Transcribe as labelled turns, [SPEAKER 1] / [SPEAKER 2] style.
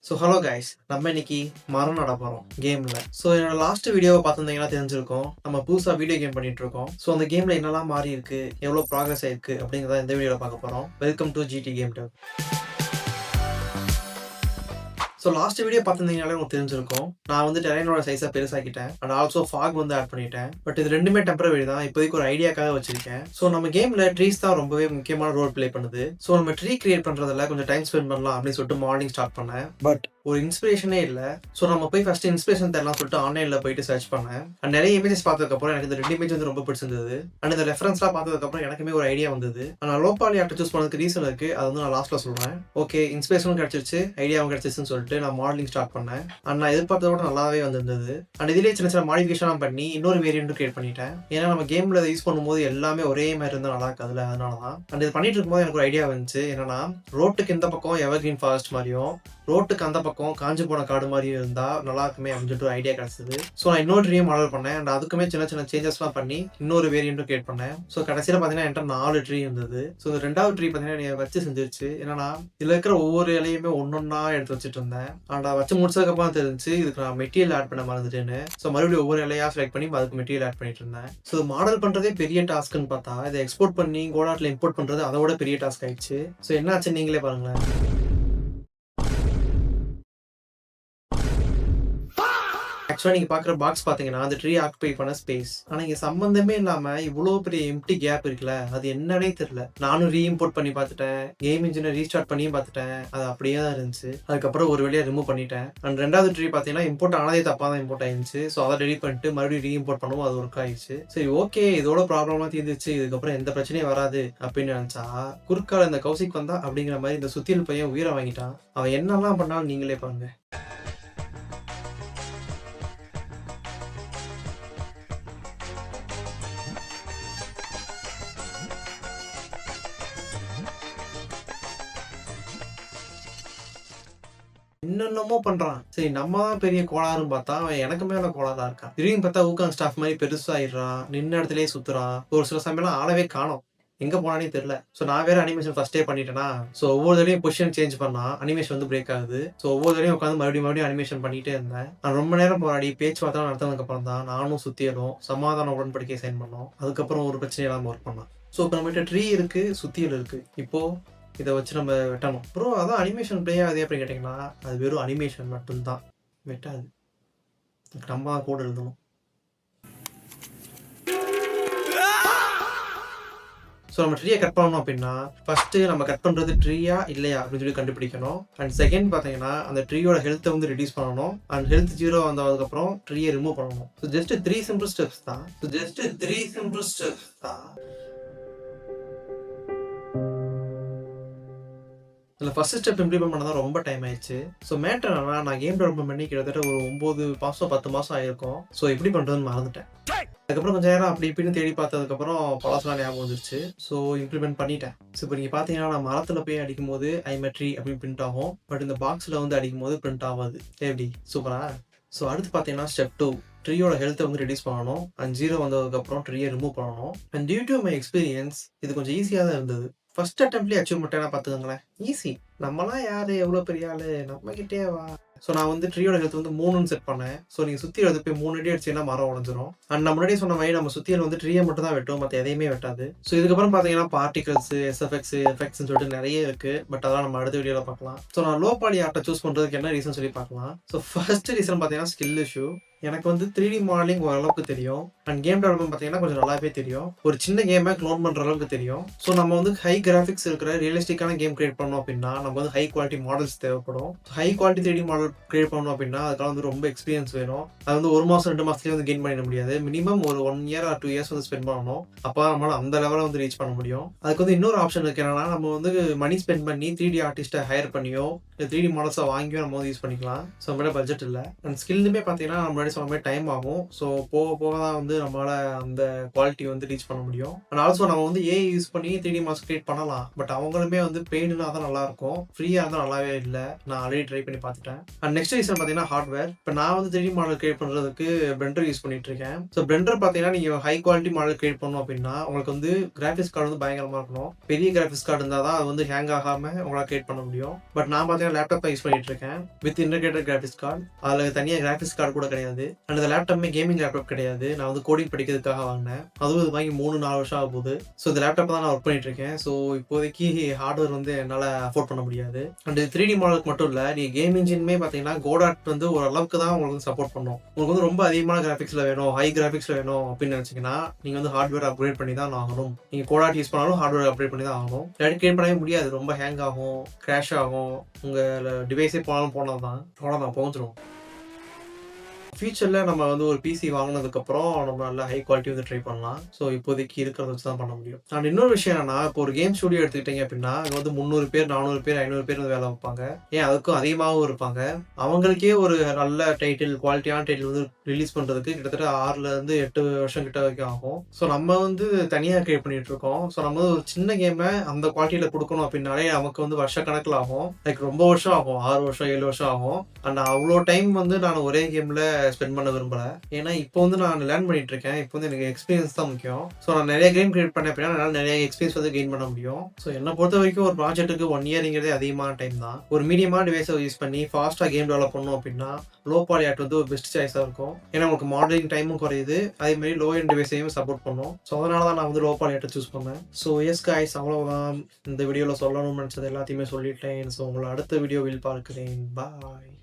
[SPEAKER 1] So hello guys, நம்ம இன்னைக்கு மரம் நட போகிறோம் கேமில். ஸோ என்னோட லாஸ்ட் வீடியோவை பார்த்துருந்தீங்கன்னா தெரிஞ்சிருக்கும், நம்ம புதுசாக வீடியோ கேம் பண்ணிட்டு இருக்கோம். ஸோ அந்த கேமில் என்னெல்லாம் மாறி இருக்கு, எவ்வளோ ப்ராக்ரஸ் ஆயிருக்கு அப்படிங்கிறத இந்த வீடியோவில் பார்க்க போகிறோம். Welcome to GD game dev. So last video பார்த்துருந்தீங்கனாலே உங்களுக்கு தெரிஞ்சிருக்கும், நான் வந்து டெரைனோட சைஸை பெருசாக்கிட்டேன் அண்ட் ஆல்சோ ஃபாக் வந்து ஆட் பண்ணிட்டேன். பட் இது ரெண்டுமே டெம்பரவரி தான், இப்போதைக்கு ஒரு ஐடியாக்காக வச்சிருக்கேன். ஸோ நம்ம கேமில் ட்ரீஸ் தான் ரொம்பவே முக்கியமான ரோல் ப்ளே பண்ணுது. ஸோ நம்ம ட்ரீ கிரியேட் பண்ணுறதுல கொஞ்சம் டைம் ஸ்பெண்ட் பண்ணலாம் அப்படின்னு சொல்லிட்டு மார்னிங் ஸ்டார்ட் பண்ணேன். பட் ஒரு இன்ஸ்பிரேஷனே இல்லை. ஸோ நம்ம போய் ஃபர்ஸ்ட் இன்ஸ்பிரேஷன் தரலாம் சொல்லிட்டு ஆன்லைனில் போயிட்டு சர்ச் பண்ணேன். அண்ட் நிறைய இமேஜஸ் பார்த்ததுக்கப்புறம் எனக்கு இந்த 2 இமேஜ் வந்து ரொம்ப பிடிச்சிருந்தது. அண்ட் இந்த ரெஃபரன்ஸ்லாம் பார்த்ததுக்கப்புறம் எனக்குமே ஒரு ஐடியா வந்தது. நான் லோ பாலி ஆர்ட் சூஸ் பண்ணதுக்கு ரீசன் இருக்குது, அது வந்து நான் லாஸ்ட்டில் சொல்கிறேன். ஓகே, இன்ஸ்பிரேஷனும் கிடச்சிருச்சு, ஐடியாவும் கிடச்சிருச்சுன்னு சொல்லிட்டு நான் மாடலிங் ஸ்டார்ட் பண்ணேன். அண்ட் நான் எதிர்பார்த்தத விட நல்லாவே வந்திருந்தது. அண்ட் இதிலே சின்ன சின்ன மாடிஃபிகேஷன் பண்ணி இன்னொரு வேரியண்ட்டும் கிரியேட் பண்ணிட்டேன். ஏன்னா நம்ம கேமில் யூஸ் பண்ணும்போது எல்லாமே ஒரே மாதிரி இருந்தால் நல்லா இருக்காதுல்ல, அதனால தான். அண்ட் இது பண்ணிட்டு இருக்கும்போது எனக்கு ஒரு ஐடியா வந்துச்சு. என்னன்னா, ரோட்டுக்கு இந்த பக்கம் எவர் கிரீன் ஃபாரஸ்ட் மாதிரியும் ரோட்டுக்கு அந்த பக்கம் காஞ்சி போன காடு மாதிரி இருந்தால் நல்லா இருக்குமே அப்படின்னு சொல்லிட்டு ஒரு ஐடியா கிடச்சிது. ஸோ நான் இன்னொரு ட்ரீயும் மாடல் பண்ணேன். அண்ட் அதுக்குமே சின்ன சின்ன சேஞ்சஸ்லாம் பண்ணி இன்னொரு வேரியண்ட்டும் கிரியேட் பண்ணேன். ஸோ கடைசியில் பார்த்தீங்கன்னா என்கிட்ட 4 ட்ரீ இருந்தது. ஸோ இந்த 2வது ட்ரீ பார்த்தீங்கன்னா நீ வச்சு செஞ்சிருச்சு. என்னன்னா, இதில் இருக்கிற ஒவ்வொரு இலையுமே ஒன்னொன்னா எடுத்து வச்சுட்டு இருந்தேன். அண்ட் வச்சு முடிச்சதுக்கப்புறம் தெரிஞ்சு இதுக்கு நான் மெட்டீரியல் ஆட் பண்ண மறந்துட்டேன்னு. ஸோ மறுபடியும் ஒவ்வொரு இலையாக செலக்ட் பண்ணி அதுக்கு மெட்டீரியல் ஆட் பண்ணிட்டு இருந்தேன். ஸோ மாடல் பண்ணுறதே பெரிய டாஸ்க்குன்னு பார்த்தா இதை எக்ஸ்போர்ட் பண்ணி கோடாட்டில் இம்போர்ட் பண்ணுறது அதோட பெரிய டாஸ்க் ஆயிடுச்சு. ஸோ என்னாச்சு நீங்களே பாருங்களேன். ஆக்சுவலாக நீங்கள் பார்க்குற பாக்ஸ் பார்த்தீங்கன்னா அந்த ட்ரீ ஆக்குபை பண்ண ஸ்பேஸ். ஆனால் இங்கே சம்மந்தமே இல்லாமல் இவ்வளோ பெரிய எம்டி கேப் இருக்குல்ல, அது என்னன்னே தெரியல. நானும் ரீஇம்போர்ட் பண்ணி பார்த்துட்டேன், கேம் இன்ஜினை ரீஸ்டார்ட் பண்ணியும் பார்த்துட்டேன், அது அப்படியே தான் இருந்துச்சு. அதுக்கப்புறம் ஒரு வழியாக ரிமூவ் பண்ணிட்டேன். அண்ட் 2வது ட்ரீ பார்த்தீங்கன்னா இம்போர்ட் ஆனதே தப்பாக தான் இம்போர்ட் ஆயிடுச்சு. ஸோ அதை டெலிட் பண்ணிட்டு மறுபடியும் ரீஇம்போர்ட் பண்ணுவோம், அது ஒர்க் ஆயிடுச்சு. சரி ஓகே, இதோட ப்ராப்ளம்லாம் தீர்ந்துச்சு, இதுக்கப்புறம் எந்த பிரச்சனையும் வராது அப்படின்னு நினச்சா, குறுக்கால இந்த கௌசிக் வந்தா அப்படிங்கிற மாதிரி இந்த சுத்தியல் பையன் உயிரை வாங்கிட்டான். அவன் என்னெல்லாம் பண்ணாலும் நீங்களே பாருங்க. என்னென்னமோ பண்றான். சரி நம்ம தான் பெரிய கோளாறுன்னு பார்த்தா அவன் எனக்கு மேல கோளாறா இருக்கான். திடீர்னு பார்த்தா ஊக்கான் ஸ்டாஃப் மாதிரி பெருசாயிடுறான், நின்ன இடத்துலயே சுத்துறான். ஒரு சில சமயம்லாம் ஆளவே காணோம், எங்க போனானே தெரியல. ஸோ நான் வேற அனிமேஷன் ஃபர்ஸ்டே பண்ணிட்டேனா, ஸோ ஒவ்வொரு தடவையும் பொசிஷன் சேஞ்ச் பண்ணா அனிமேஷன் வந்து பிரேக் ஆகுது. ஸோ ஒவ்வொரு தடவையும் உட்காந்து மறுபடியும் அனிமேஷன் பண்ணிட்டே இருந்தேன். நான் ரொம்ப நேரம் போராடி பேச்சுவார்த்தை நடத்தினதுக்கு அப்புறம் தான் நானும் சுத்தியலும் சமாதான உடன்படிக்கை சைன் பண்ணோம். அதுக்கப்புறம் ஒரு பிரச்சனை இல்லாமல் ஒர்க் பண்ணோம். ஸோ இப்போ நம்மகிட்ட ட்ரீ இருக்கு, சுத்தியல் இருக்கு. இப்போ இதை வச்சு நம்ம வெட்டணும். ப்ரோ அதான் அனிமேஷன் ப்ளே ஆகுது அப்படின்னு கேட்டிங்கன்னா, அது வெறும் அனிமேஷன் மட்டும்தான், வெட்டாது. நம்ம தான் கோட் எழுதணும். ஸோ நம்ம ட்ரீயை கட் பண்ணணும் அப்படின்னா ஃபஸ்ட்டு நம்ம கட் பண்ணுறது ட்ரீயா இல்லையா அப்படின்னு சொல்லி கண்டுபிடிக்கணும். அண்ட் செகண்ட் பார்த்தீங்கன்னா அந்த ட்ரீயோட ஹெல்த்தை வந்து ரெடியூஸ் பண்ணணும். அண்ட் ஹெல்த் 0 வந்ததுக்கப்புறம் ட்ரீயை ரிமூவ் பண்ணணும். ஸோ ஜஸ்ட் 3 சிம்பிள் ஸ்டெப்ஸ் தான். இதில் ஃபஸ்ட் ஸ்டெப் இம்ப்ளிமெண்ட் பண்ண தான் ரொம்ப டைம் ஆயிடுச்சு. ஸோ மேட்டர் என்னன்னா, நான் கேம் டெவலப்மெண்ட் பண்ணி கிட்டத்தட்ட ஒரு 9 மாதம் 10 மாதம் ஆயிருக்கும். ஸோ எப்படி பண்ணுறதுன்னு மறந்துட்டேன். அதுக்கப்புறம் கொஞ்சம் நேரம் அப்படி இப்படின்னு தேடி பார்த்ததுக்கப்புறம் பழசெல்லாம் ஞாபகம் வந்துருச்சு. ஸோ இம்ப்ளிமெண்ட் பண்ணிட்டேன். ஸோ இப்போ நீங்கள் பார்த்தீங்கன்னா நான் மரத்தில் போய் அடிக்கும் போது ஐமெட்ரி அப்படின்னு பிரிண்ட் ஆகும். பட் இந்த பாக்ஸில் வந்து அடிக்கும் போது பிரிண்ட் ஆகாது. எப்படி சூப்பரா? ஸோ அடுத்து பார்த்தீங்கன்னா ஸ்டெப் 2, ட்ரீயோட ஹெல்த்தை வந்து ரெடியூஸ் பண்ணணும். அண்ட் 0 வந்ததுக்கப்புறம் ட்ரீயை ரிமூவ் பண்ணணும். And due to my experience இது கொஞ்சம் ஈஸியாக தான் இருந்தது. ஃபர்ஸ்ட் அட்டெம்ப்ட்லேயே அச்சீவ் பண்ணிட்டேன்னா பார்த்துக்கோங்களேன், ஈஸி. நம்மலாம் யார், எவ்வளோ பெரிய ஆள், நம்மகிட்டே வா. ஸோ நான் வந்து ட்ரீயோட ஹெல்த் வந்து 3ன்னு செட் பண்ணேன். ஸோ நீங்கள் சுற்றி எடுத்து போய் 3 அடி அடிச்சிங்கன்னா மரம் உடஞ்சிரும். அண்ட் நம்ம முன்னாடியே சொன்ன மாதிரி நம்ம சுற்றியில் வந்து ட்ரீயை மட்டும் தான் வெட்டும், மற்ற எதையுமே வெட்டாது. ஸோ இதுக்கப்புறம் பார்த்தீங்கன்னா பார்ட்டிகல்ஸ், எஃபெக்ட்ஸ்னு சொல்லிட்டு நிறைய இருக்குது. பட் அதெல்லாம் நம்ம அடுத்த வீடியோவில் பார்க்கலாம். ஸோ நான் லோ பாலி ஆர்ட்டை சூஸ் பண்ணுறதுக்கு என்ன ரீசன் சொல்லி பார்க்கலாம். ஸோ ஃபர்ஸ்ட் ரீசன் பார்த்தீங்கன்னா ஸ்கில் இஷ்யூ. எனக்கு வந்து 3D மாடலிங் ஓரளவுக்கு தெரியும். அண்ட் கேம் டெவலப்மெண்ட் பார்த்தீங்கன்னா கொஞ்சம் நல்லாவே தெரியும். ஒரு சின்ன கேமை க்ளோன் பண்ணுற அளவுக்கு தெரியும். ஸோ நம்ம வந்து ஹை கிராஃபிக்ஸ் இருக்கிற ரியலிஸ்டிக்கான கேம் கிரியேட் பண்ணோம் அப்படின்னா நமக்கு வந்து ஹை குவாலிட்டி மாடல்ஸ் தேவைப்படும். High quality 3D model create பண்ணணும் அப்படின்னா அதுக்காக வந்து ரொம்ப எக்ஸ்பீரியன்ஸ் வேணும். அது வந்து 1 மாதம் 2 மாதத்துலேயே வந்து கெயின் பண்ணிட முடியாது. மினிமம் ஒரு 1 இயர் ஆர் 2 இயர்ஸ் வந்து ஸ்பெண்ட் பண்ணணும். அப்போ நம்மளால் அந்த லெவலில் வந்து ரீச் பண்ண முடியும். அதுக்கு வந்து இன்னொரு ஆப்ஷன் இருக்கு. என்னன்னா, நம்ம வந்து மணி ஸ்பெண்ட் பண்ணி 3D ஆர்டிஸ்ட்டை ஹையர் பண்ணியோ இல்லை 3D மாடல்ஸை வாங்கியோ நம்ம வந்து யூஸ் பண்ணிக்கலாம். ஸோ நம்மளோட பட்ஜெட் இல்லை. அண்ட் ஸ்கில்லுமே பார்த்தீங்கன்னா நம்மளோட முன்னாடி சொன்ன மாதிரி டைம் ஆகும். ஸோ போக போக தான் வந்து நம்மளால அந்த குவாலிட்டி வந்து ரீச் பண்ண முடியும். அண்ட் ஆல்சோ நம்ம வந்து ஏஐ யூஸ் பண்ணி 3D மாடல்ஸ் கிரியேட் பண்ணலாம். பட் அவங்களுமே வந்து பெய்டுனா தான் நல்லாயிருக்கும். ஃப்ரீயாக இருந்தால் நல்லாவே இல்லை. நான் ஆல்ரெடி ட்ரை பண்ணி பார்த்துட்டேன். அண்ட் நெக்ஸ்ட் ரீசன் பார்த்தீங்கன்னா ஹார்ட்வேர். இப்போ நான் வந்து 3D மாடல் கிரியேட் பண்ணுறதுக்கு பிளெண்டர் யூஸ் பண்ணிட்டு இருக்கேன். ஸோ பிளெண்டர் பார்த்தீங்கன்னா நீங்கள் ஹை குவாலிட்டி மாடல் கிரியேட் பண்ணணும் அப்படின்னா உங்களுக்கு வந்து கிராஃபிக்ஸ் கார்டு வந்து பயங்கரமாக இருக்கணும். பெரிய கிராஃபிக்ஸ் கார்டு இருந்தால் தான் அது வந்து ஹேங் ஆகாமல் உங்களால் கிரியேட் பண்ண முடியும். பட் நான் பார்த்தீங்கன்னா லேப்டாப் யூஸ் பண்ணிட்டு இருக்கேன் வித் இன்டகிரேட்டட் கிராஃபிக்ஸ் கார்டு. அதில் தனியாக கிராஃபிக்ஸ் கார்டு கூட கிடையாது. அண்ட் இந்த லேப்டாப்புமே கேமிங் லேப்டாப் கிடையாது. நான் வந்து கோடிங் படிக்கிறதுக்காக வாங்கினேன். அதுவும் இது வாங்கி 3-4 வருஷம் ஆக போகுது. ஸோ இந்த லேப்டாப் தான் நான் ஒர்க் பண்ணிட்டு இருக்கேன். ஸோ இப்போதைக்கு ஹார்ட்வேர் வந்து என்னால் அஃபோர்ட் பண்ண முடியாது. அண்ட் 3D மாடலுக்கு மட்டும் இல்லை, நீங்கள் கேம் இன்ஜினுமே பார்த்தீங்கன்னா கோடாட் வந்து ஓரளவுக்கு தான் உங்களுக்கு சப்போர்ட் பண்ணும். உங்களுக்கு வந்து ரொம்ப அதிகமான கிராஃபிக்ஸில் வேணும், ஹை கிராஃபிக்ஸில் வேணும் அப்படின்னு நினச்சிங்கன்னா நீங்கள் வந்து ஹார்ட்வேர் அப்கிரேட் பண்ணி தான் ஆகணும். நீங்கள் கோடாட் யூஸ் பண்ணாலும் ஹார்ட்வேர் அப்கிரேட் பண்ணி தான் ஆகணும். இல்லாட்டி கிரியேட் பண்ணவே முடியாது. ரொம்ப ஹேங் ஆகும், கிராஷ் ஆகும். உங்கள் டிவைஸே போனால் தான் அவ்வளோதான் போஞ்சிடும். ஃபியூச்சரில் நம்ம வந்து ஒரு பிசி வாங்கினதுக்கப்புறம் நம்ம நல்ல ஹை குவாலிட்டி வந்து ட்ரை பண்ணலாம். ஸோ இப்போதைக்கு இருக்கிறத வச்சு தான் பண்ண முடியும். அண்ட் இன்னொரு விஷயம் என்னன்னா, இப்போ ஒரு கேம் ஸ்டுடியோ எடுத்துக்கிட்டீங்க அப்படின்னா அங்கே வந்து 300 பேர் 400 பேர் 500 பேர் வந்து வேலை வைப்பாங்க. ஏன் அதுக்கும் அதிகமாகவும் இருப்பாங்க. அவங்களுக்கே ஒரு நல்ல டைட்டில், குவாலிட்டியான டைட்டில் வந்து ரிலீஸ் பண்ணுறதுக்கு கிட்டத்தட்ட 6லேருந்து 8 வருஷம் கிட்ட வரைக்கும் ஆகும். ஸோ நம்ம வந்து தனியாக கிரியேட் பண்ணிட்டு இருக்கோம். ஸோ நம்ம வந்து ஒரு சின்ன கேமை அந்த குவாலிட்டியில் கொடுக்கணும் அப்படின்னாலே நமக்கு வந்து வருஷக்கணக்கில் ஆகும். லைக் ரொம்ப வருஷம் ஆகும், 6 வருஷம் 7 வருஷம் ஆகும். அண்ட் அவ்வளோ டைம் வந்து நான் ஒரே கேமில் ஸ்பெண்ட் பண்ண விரும்பல. ஏன்னா இப்போ வந்து நான் லேர்ன் பண்ணிட்டு இருக்கேன். இப்போ வந்து எனக்கு எக்ஸ்பீரியன்ஸ் தான் முக்கியம். ஸோ நான் நிறைய கேம் கிரியேட் பண்ணேன் அப்படின்னா என்னால் நிறைய எக்ஸ்பீரியன்ஸ் வந்து கெயின் பண்ண முடியும். ஸோ என்னை பொறுத்த வரைக்கும் ஒரு ப்ராஜெக்ட்டுக்கு 1 இயர்ங்கிறதே அதிகமான டைம் தான். ஒரு மீடியமான டிவைஸை யூஸ் பண்ணி ஃபாஸ்ட்டாக கேம் டெவலப் பண்ணணும் அப்படின்னா லோ பாலி ஆர்ட் வந்து ஒரு பெஸ்ட் சாய்ஸாக இருக்கும். ஏன்னா உங்களுக்கு மாடலிங் டைமும் குறையுது, அதேமாதிரி லோ எண்ட் டிவைஸையும் சப்போர்ட் பண்ணும். ஸோ அதனால தான் நான் வந்து லோ பாலி ஆர்ட்டை சூஸ் பண்ணேன். ஸோ எஸ் காய்ஸ், அவ்வளோதான் இந்த வீடியோவில் சொல்லணும்னு நினச்சது எல்லாத்தையுமே சொல்லிட்டேன். ஸோ உங்களை அடுத்த வீடியோவில் பார்க்கிறேன். பாய்.